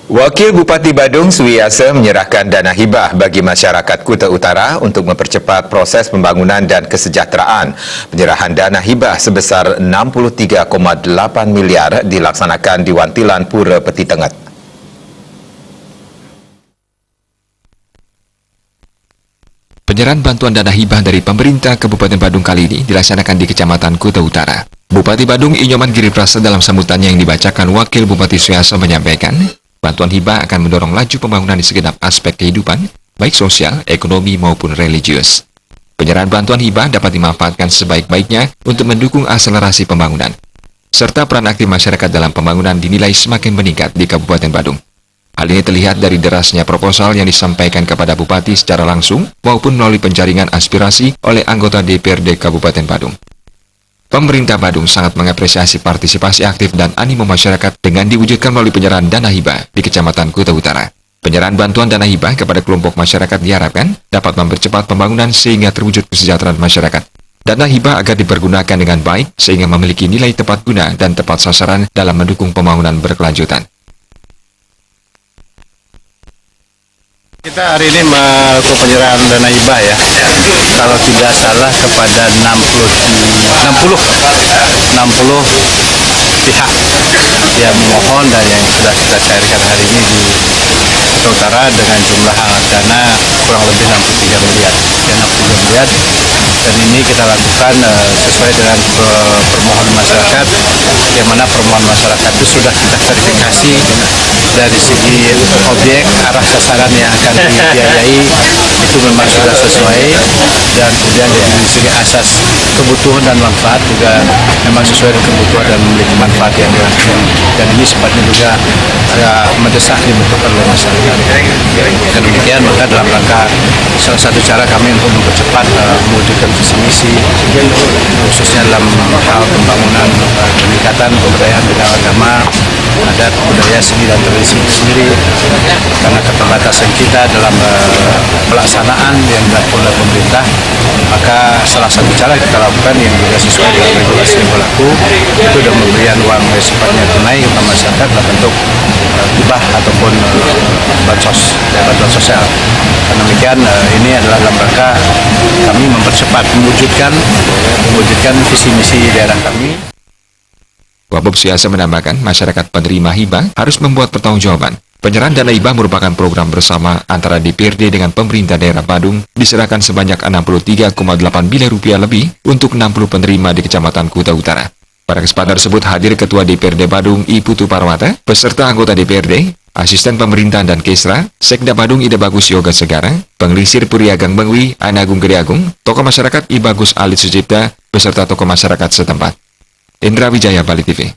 Wakil Bupati Badung Suwiyasa menyerahkan dana hibah bagi masyarakat Kuta Utara untuk mempercepat proses pembangunan dan kesejahteraan. Penyerahan dana hibah sebesar 63,8 miliar dilaksanakan di Wantilan Pura Peti Tengat. Penyerahan bantuan dana hibah dari pemerintah Kabupaten Badung kali ini dilaksanakan di Kecamatan Kuta Utara. Bupati Badung Inyoman Giriprasa dalam sambutannya yang dibacakan Wakil Bupati Suwiyasa menyampaikan, bantuan hibah akan mendorong laju pembangunan di segenap aspek kehidupan, baik sosial, ekonomi maupun religius. Penyerahan bantuan hibah dapat dimanfaatkan sebaik-baiknya untuk mendukung akselerasi pembangunan, serta peran aktif masyarakat dalam pembangunan dinilai semakin meningkat di Kabupaten Badung. Hal ini terlihat dari derasnya proposal yang disampaikan kepada Bupati secara langsung maupun melalui penjaringan aspirasi oleh anggota DPRD Kabupaten Badung. Pemerintah Badung sangat mengapresiasi partisipasi aktif dan animo masyarakat dengan diwujudkan melalui penyerahan dana hibah di Kecamatan Kuta Utara. Penyerahan bantuan dana hibah kepada kelompok masyarakat diharapkan dapat mempercepat pembangunan sehingga terwujud kesejahteraan masyarakat. Dana hibah agar dipergunakan dengan baik sehingga memiliki nilai tepat guna dan tepat sasaran dalam mendukung pembangunan berkelanjutan. Kita hari ini melakukan penyerahan dana hibah ya, kalau tidak salah kepada 60 pihak yang memohon dan yang sudah kita cairkan hari ini di Kuta Utara dengan jumlah dana kurang lebih 63 miliar. Dan ini kita lakukan sesuai dengan permohonan masyarakat, yang mana permohonan masyarakat itu sudah kita verifikasi dari segi objek, arah sasaran yang akan dibiayai itu memang sudah sesuai, dan kemudian dari segi asas kebutuhan dan manfaat juga memang sesuai dengan kebutuhan dan memiliki manfaat yang dilakukan, dan ini sepatutnya juga mendesak dibutuhkan oleh masyarakat. Dan demikian maka dalam rangka salah satu cara kami untuk mempercepat mewujudkan visi misi khususnya dalam hal pembangunan peningkatan kebudayaan bidang agama, adat, budaya, seni dan tradisi sendiri, karena keterbatasan kita dalam pelaksanaan yang dilakukan oleh pemerintah, maka salah satu cara kita lakukan yang juga sesuai dengan regulasi yang berlaku itu sudah memberikan uang sifatnya tunai kepada masyarakat dalam bentuk hibah ataupun bansos sosial. Karena demikian ini adalah dalam rangka kami mempercepat mewujudkan visi misi daerah kami. Wabub Suwiyasa menambahkan masyarakat penerima hibah harus membuat pertanggungjawaban. Penyerahan dana hibah merupakan program bersama antara DPRD dengan pemerintah daerah Badung, diserahkan sebanyak 63,8 miliar rupiah lebih untuk 60 penerima di Kecamatan Kuta Utara. Pada kesempatan tersebut hadir Ketua DPRD Badung I Putu Parwata, beserta anggota DPRD, Asisten Pemerintahan dan Kesra, Sekda Badung Ida Bagus Yoga Segara, Penglisir Puriagang Bengwi, Anagung Gede Agung, tokoh masyarakat I Bagus Alit Sucipta, beserta tokoh masyarakat setempat. Indra Wijaya, Bali TV.